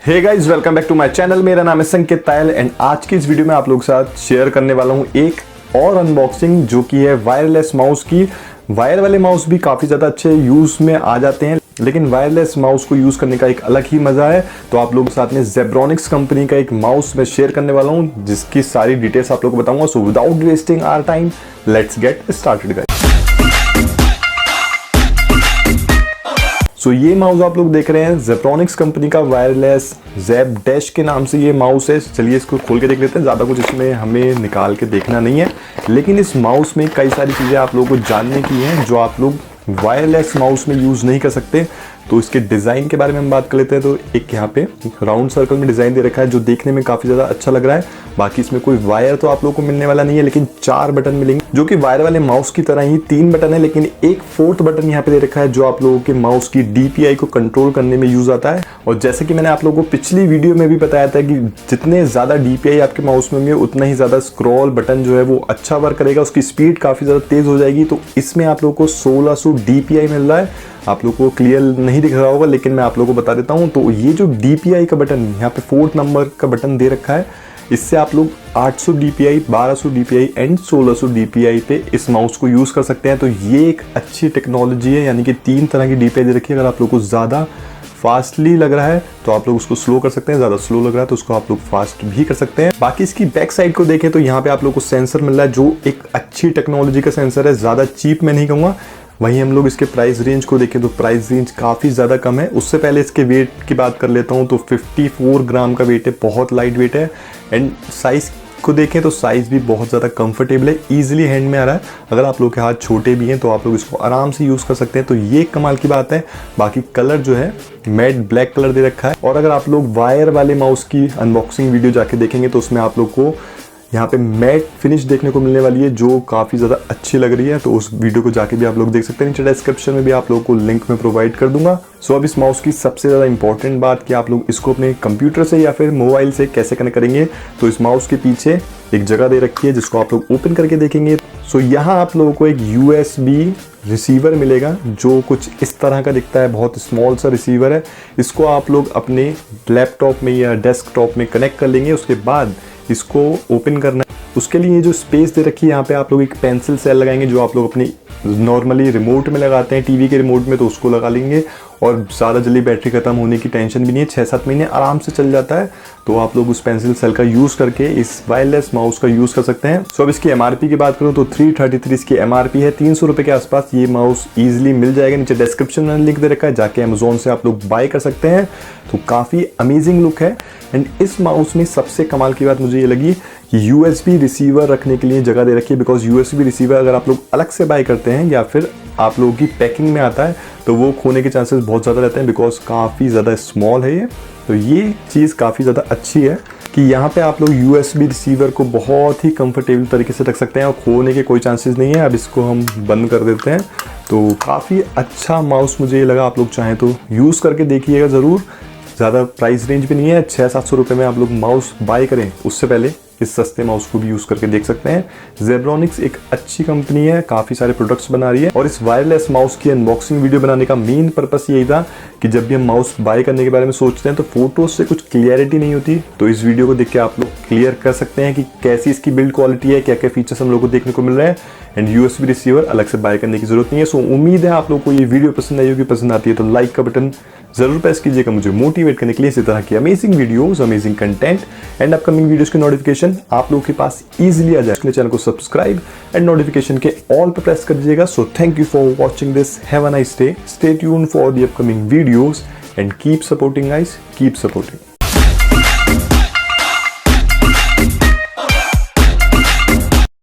Hey guys, welcome back to my channel. मेरा नाम है संकेत तायल एंड आज की इस वीडियो में आप लोगों के साथ शेयर करने वाला हूं एक और अनबॉक्सिंग जो कि है वायरलेस माउस की। वायर वाले माउस भी काफ़ी ज़्यादा अच्छे यूज़ में आ जाते हैं, लेकिन वायरलेस माउस को यूज़ करने का एक अलग ही मज़ा है। तो आप लोगों के साथ में जेब्रॉनिक्स कंपनी का एक माउस मैं शेयर करने वाला हूँ जिसकी सारी डिटेल्स आप लोगों को बताऊंगा। So without wasting our time, let's get started guys. So ये माउस आप लोग देख रहे हैं जेब्रॉनिक्स कंपनी का वायरलेस ज़ेब डैश के नाम से ये माउस है। चलिए इसको खोल के देख लेते हैं। ज़्यादा कुछ इसमें हमें निकाल के देखना नहीं है, लेकिन इस माउस में कई सारी चीज़ें आप लोगों को जानने की हैं जो आप लोग वायरलेस माउस में यूज़ नहीं कर सकते। तो इसके डिज़ाइन के बारे में हम बात कर लेते हैं। तो एक यहाँ पे राउंड सर्कल में डिज़ाइन दे रखा है जो देखने में काफ़ी ज़्यादा अच्छा लग रहा है। बाकी इसमें कोई वायर तो आप लोगों को मिलने वाला नहीं है, लेकिन 4 बटन मिलेंगे जो कि वायर वाले माउस की तरह ही 3 बटन है, लेकिन एक 4th बटन यहाँ पे दे रखा है जो आप लोगों के माउस की DPI को कंट्रोल करने में यूज़ आता है। और जैसे कि मैंने आप लोगों को पिछली वीडियो में भी बताया था कि जितने ज़्यादा DPI आपके माउस में होंगे उतना ही ज़्यादा स्क्रॉल बटन जो है वो अच्छा वर्क करेगा, उसकी स्पीड काफ़ी ज़्यादा तेज़ हो जाएगी। तो इसमें आप लोगों को 1600 DPI मिल रहा है। आप लोगों को क्लियर नहीं दिख रहा होगा, लेकिन मैं आप लोगों को बता देता हूं। तो ये जो DPI का बटन यहाँ पे 4th नंबर का बटन दे रखा है, इससे आप लोग 800 DPI, 1200 DPI एंड 1600 DPI पे इस माउस को यूज़ कर सकते हैं। तो ये एक अच्छी टेक्नोलॉजी है, यानी कि 3 तरह की DPI दे रखी है। अगर आप लोग को ज़्यादा फास्टली लग रहा है तो आप लोग उसको स्लो कर सकते हैं, ज़्यादा स्लो लग रहा है तो उसको आप लोग फास्ट भी कर सकते हैं। बाकी इसकी बैक साइड को देखें तो यहाँ पे आप लोग को सेंसर मिल रहा है जो एक अच्छी टेक्नोलॉजी का सेंसर है। ज़्यादा चीप मैं नहीं कहूँगा। वहीं हम लोग इसके प्राइस रेंज को देखें तो प्राइस रेंज काफ़ी ज़्यादा कम है। उससे पहले इसके वेट की बात कर लेता हूँ तो 54 ग्राम का वेट है, बहुत लाइट वेट है। एंड साइज़ को देखें तो साइज़ भी बहुत ज़्यादा कंफर्टेबल है, ईजिली हैंड में आ रहा है। अगर आप लोग के हाथ छोटे भी हैं तो आप लोग इसको आराम से यूज़ कर सकते हैं। तो ये कमाल की बात है। बाकी कलर जो है मैट ब्लैक कलर दे रखा है। और अगर आप लोग वायर वाले माउस की अनबॉक्सिंग वीडियो जाके देखेंगे तो उसमें आप लोग को यहाँ पे मैट फिनिश देखने को मिलने वाली है जो काफ़ी ज़्यादा अच्छी लग रही है। तो उस वीडियो को जाके भी आप लोग देख सकते हैं। नीचे डिस्क्रिप्शन में भी आप लोगों को लिंक में प्रोवाइड कर दूंगा। सो अब इस माउस की सबसे ज़्यादा इंपॉर्टेंट बात कि आप लोग इसको अपने कंप्यूटर से या फिर मोबाइल से कैसे कनेक्ट करेंगे। तो इस माउस के पीछे एक जगह दे रखी है जिसको आप लोग ओपन करके देखेंगे। सो यहाँ आप लोगों को एक USB रिसीवर मिलेगा जो कुछ इस तरह का दिखता है, बहुत स्मॉल सा रिसीवर है। इसको आप लोग अपने लैपटॉप में या डेस्कटॉप में कनेक्ट कर लेंगे। उसके बाद इसको ओपन करना है। उसके लिए जो स्पेस दे रखी है यहाँ पे आप लोग एक पेंसिल सेल लगाएंगे जो आप लोग अपनी नॉर्मली रिमोट में लगाते हैं, टीवी के रिमोट में, तो उसको लगा लेंगे। और ज़्यादा जल्दी बैटरी ख़त्म होने की टेंशन भी नहीं है, 6-7 महीने आराम से चल जाता है। तो आप लोग उस पेंसिल सेल का यूज़ करके इस वायरलेस माउस का यूज़ कर सकते हैं। सो अब इसकी MRP की बात करूँ तो 333 इसकी MRP है। 300 रुपये के आसपास ये माउस ईजिली मिल जाएगा। नीचे डिस्क्रिप्शन में लिंक दे रखा है, जाके अमेजोन से आप लोग बाय कर सकते हैं। तो काफ़ी अमेजिंग लुक है। एंड इस माउस में सबसे कमाल की बात मुझे ये लगी कि USB रिसीवर रखने के लिए जगह दे रखी है। बिकॉज USB रिसीवर अगर आप लोग अलग से बाय करते हैं या फिर आप लोगों की पैकिंग में आता है तो वो खोने के चांसेस बहुत ज़्यादा रहते हैं, बिकॉज काफ़ी ज़्यादा स्मॉल है ये। तो ये चीज़ काफ़ी ज़्यादा अच्छी है कि यहाँ पे आप लोग USB रिसीवर को बहुत ही कंफर्टेबल तरीके से रख सकते हैं और खोने के कोई चांसेस नहीं है। अब इसको हम बंद कर देते हैं। तो काफ़ी अच्छा माउस मुझे ये लगा। आप लोग चाहें तो यूज़ करके देखिएगा ज़रूर। ज़्यादा प्राइस रेंज भी नहीं है, 600-700 रुपये में आप लोग माउस बाय करें उससे पहले इस सस्ते माउस को भी यूज़ करके देख सकते हैं। जेब्रॉनिक्स एक अच्छी कंपनी है, काफ़ी सारे प्रोडक्ट्स बना रही है। और इस वायरलेस माउस की अनबॉक्सिंग वीडियो बनाने का मेन पर्पस यही था कि जब भी हम माउस बाय करने के बारे में सोचते हैं तो फोटोज से कुछ क्लियरिटी नहीं होती। तो इस वीडियो को देख के आप लोग क्लियर कर सकते हैं कि कैसी इसकी बिल्ड क्वालिटी है, क्या क्या फीचर्स हम लोग को देखने को मिल रहे हैं। एंड USB रिसीवर अलग से बाय करने की जरूरत नहीं है। सो उम्मीद है आप लोग को ये वीडियो पसंद आई होगी। पसंद आती है तो लाइक का बटन जरूर प्रेस कीजिएगा मुझे मोटिवेट करने के लिए इसी तरह की amazing videos, amazing content and upcoming videos की नोटिफिकेशन आप लोगों के पास इजीली आ जाए। अपने चैनल को सब्सक्राइब एंड नोटिफिकेशन के ऑल पर प्रेस कर दीजिएगा। So thank you for watching this. Have a nice day. Stay tuned for the upcoming videos and keep supporting guys, keep supporting.